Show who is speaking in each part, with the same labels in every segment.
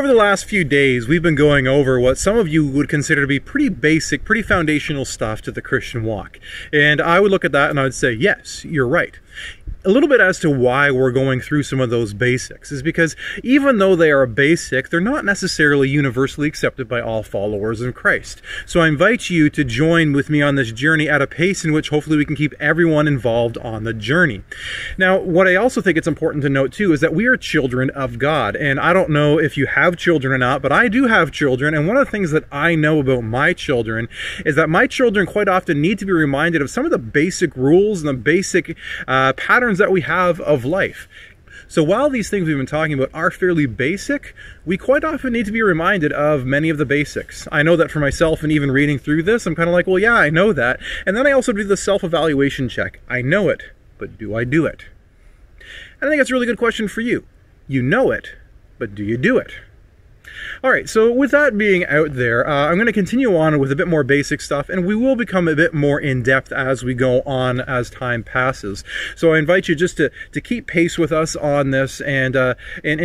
Speaker 1: over the last few days, we've been going over what some of you would consider to be pretty basic, pretty foundational stuff to the Christian walk. And I would look at that and I would say, yes, you're right. A little bit as to why we're going through some of those basics is because even though they are basic, they're not necessarily universally accepted by all followers of Christ. So I invite you to join with me on this journey at a pace in which hopefully we can keep everyone involved on the journey. Now, what I also think it's important to note too is that we are children of God. And I don't know if you have children or not, but I do have children. And one of the things that I know about my children is that my children quite often need to be reminded of some of the basic rules and the basic patterns that we have of life. So while these things we've been talking about are fairly basic, we quite often need to be reminded of many of the basics. I know that for myself, and even reading through this, I'm kind of like, well, yeah, I know that. And then I also do the self-evaluation check. I know it, but do I do it? And I think that's a really good question for you. You know it, but do you do it? All right, so with that being out there, I'm going to continue on with a bit more basic stuff, and we will become a bit more in-depth as we go on as time passes. So I invite you just to keep pace with us on this and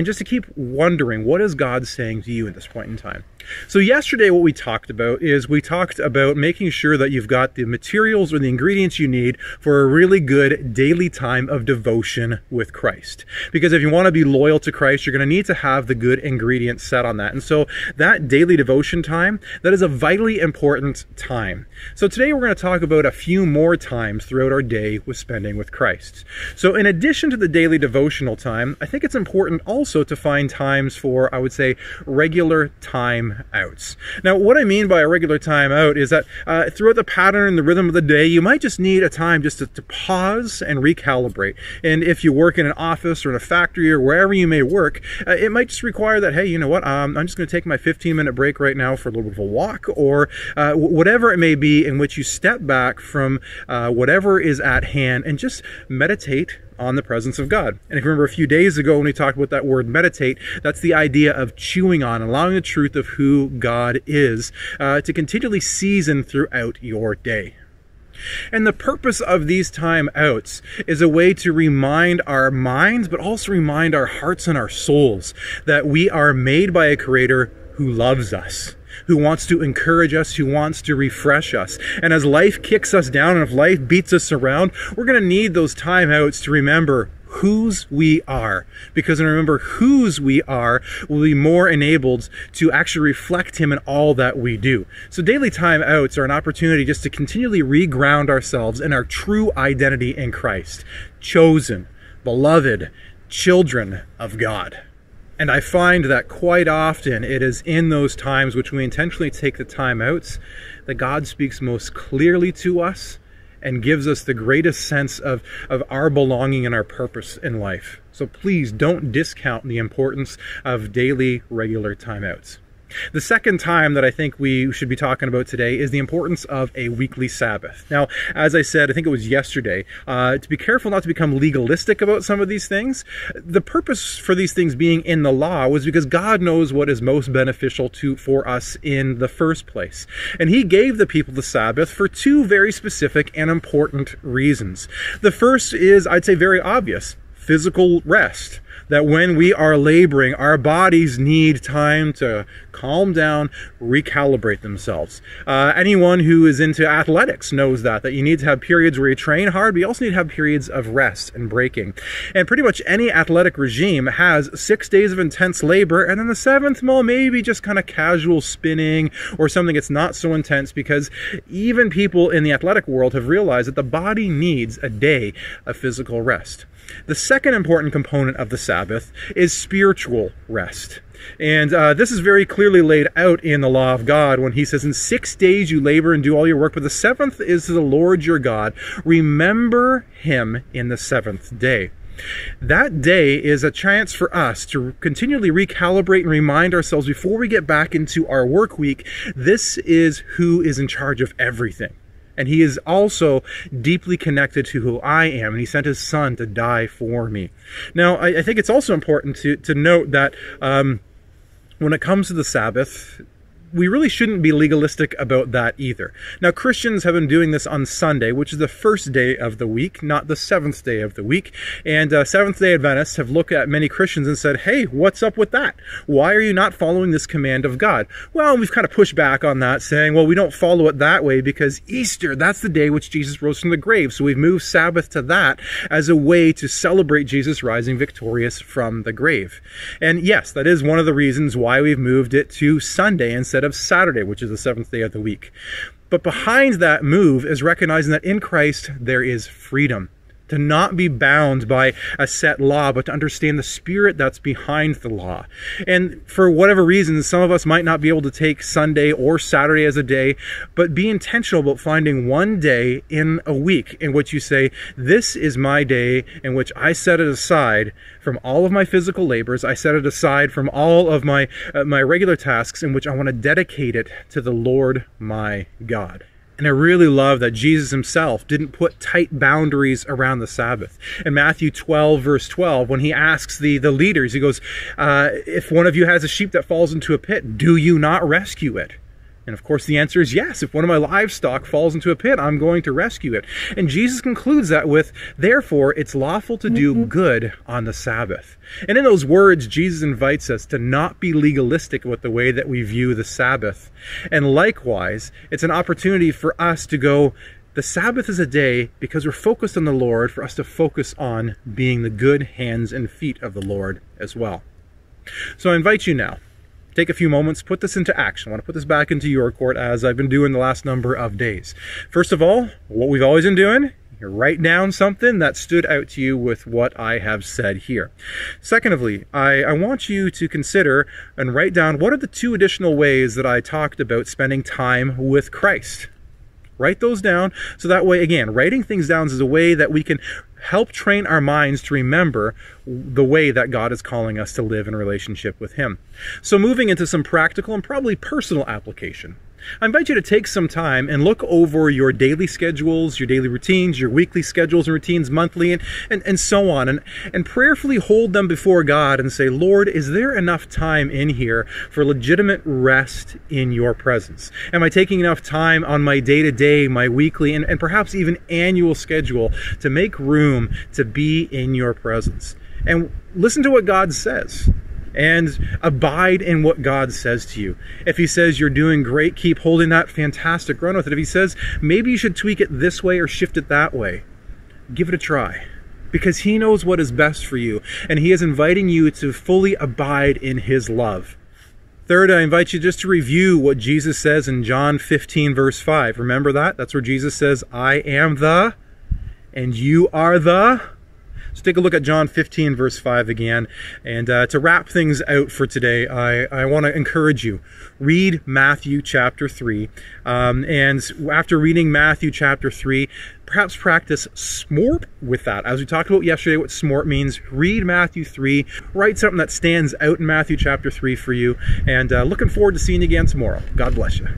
Speaker 1: just to keep wondering, what is God saying to you at this point in time? So yesterday what we talked about making sure that you've got the materials or the ingredients you need for a really good daily time of devotion with Christ. Because if you want to be loyal to Christ, you're going to need to have the good ingredients set on that. And so that daily devotion time, that is a vitally important time. So today we're going to talk about a few more times throughout our day with spending with Christ. So in addition to the daily devotional time, I think it's important also to find times for, I would say, regular time outs. Now, what I mean by a regular time out is that throughout the pattern and the rhythm of the day, you might just need a time just to pause and recalibrate. And if you work in an office or in a factory or wherever you may work, it might just require that, hey, you know what, I'm just going to take my 15-minute break right now for a little bit of a walk, or whatever it may be, in which you step back from whatever is at hand and just meditate on the presence of God. And if you remember a few days ago when we talked about that word meditate, that's the idea of chewing on, allowing the truth of who God is to continually season throughout your day. And the purpose of these time outs is a way to remind our minds, but also remind our hearts and our souls that we are made by a Creator who loves us, who wants to encourage us, who wants to refresh us. And as life kicks us down and if life beats us around, we're going to need those time outs to remember whose we are. Because when we remember whose we are, we'll be more enabled to actually reflect Him in all that we do. So daily time outs are an opportunity just to continually reground ourselves in our true identity in Christ. Chosen, beloved, children of God. And I find that quite often it is in those times which we intentionally take the time outs that God speaks most clearly to us and gives us the greatest sense of our belonging and our purpose in life. So please don't discount the importance of daily, regular time outs. The second time that I think we should be talking about today is the importance of a weekly Sabbath. Now, as I said, I think it was yesterday, to be careful not to become legalistic about some of these things. The purpose for these things being in the law was because God knows what is most beneficial for us in the first place. And He gave the people the Sabbath for two very specific and important reasons. The first is, I'd say, very obvious: physical rest. That when we are laboring, our bodies need time to calm down, recalibrate themselves. Anyone who is into athletics knows that you need to have periods where you train hard, but you also need to have periods of rest and breaking. And pretty much any athletic regime has 6 days of intense labor, and then the seventh, well, maybe just kind of casual spinning or something that's not so intense, because even people in the athletic world have realized that the body needs a day of physical rest. The second important component of the Sabbath is spiritual rest. And this is very clearly laid out in the law of God when He says, in 6 days you labor and do all your work, but the seventh is to the Lord your God. Remember Him in the seventh day. That day is a chance for us to continually recalibrate and remind ourselves before we get back into our work week, this is who is in charge of everything. And He is also deeply connected to who I am, and He sent His Son to die for me. Now, I think it's also important to note that when it comes to the Sabbath, we really shouldn't be legalistic about that either. Now, Christians have been doing this on Sunday, which is the first day of the week, not the seventh day of the week. And Seventh-day Adventists have looked at many Christians and said, hey, what's up with that? Why are you not following this command of God? Well, we've kind of pushed back on that, saying, well, we don't follow it that way because Easter, that's the day which Jesus rose from the grave. So we've moved Sabbath to that as a way to celebrate Jesus rising victorious from the grave. And yes, that is one of the reasons why we've moved it to Sunday instead of Saturday, which is the seventh day of the week. But behind that move is recognizing that in Christ there is freedom. To not be bound by a set law, but to understand the spirit that's behind the law. And for whatever reason, some of us might not be able to take Sunday or Saturday as a day, but be intentional about finding one day in a week in which you say, this is my day in which I set it aside from all of my physical labors. I set it aside from all of my regular tasks in which I want to dedicate it to the Lord my God. And I really love that Jesus himself didn't put tight boundaries around the Sabbath. In Matthew 12, verse 12, when he asks the leaders, he goes, if one of you has a sheep that falls into a pit, do you not rescue it? And of course the answer is yes. If one of my livestock falls into a pit, I'm going to rescue it. And Jesus concludes that with, therefore, it's lawful to do good on the Sabbath. And in those words, Jesus invites us to not be legalistic with the way that we view the Sabbath. And likewise, it's an opportunity for us to go, the Sabbath is a day, because we're focused on the Lord, for us to focus on being the good hands and feet of the Lord as well. So I invite you now, take a few moments, put this into action. I want to put this back into your court as I've been doing the last number of days. First of all, what we've always been doing, you write down something that stood out to you with what I have said here. Secondly, I want you to consider and write down what are the 2 additional ways that I talked about spending time with Christ. Write those down so that way, again, writing things down is a way that we can help train our minds to remember the way that God is calling us to live in relationship with Him. So moving into some practical and probably personal application, I invite you to take some time and look over your daily schedules, your daily routines, your weekly schedules and routines, monthly, and so on, and prayerfully hold them before God and say, Lord, is there enough time in here for legitimate rest in your presence? Am I taking enough time on my day-to-day, my weekly, and perhaps even annual schedule to make room to be in your presence? And listen to what God says. And abide in what God says to you. If He says you're doing great, keep holding that, fantastic, run with it. If He says maybe you should tweak it this way or shift it that way, give it a try. Because He knows what is best for you, and He is inviting you to fully abide in His love. Third, I invite you just to review what Jesus says in John 15, verse 5. Remember that? That's where Jesus says, I am the, and you are the. So take a look at John 15, verse 5 again. And to wrap things out for today, I want to encourage you. Read Matthew chapter 3. And after reading Matthew chapter 3, perhaps practice smort with that. As we talked about yesterday, what smort means, read Matthew 3. Write something that stands out in Matthew chapter 3 for you. And looking forward to seeing you again tomorrow. God bless you.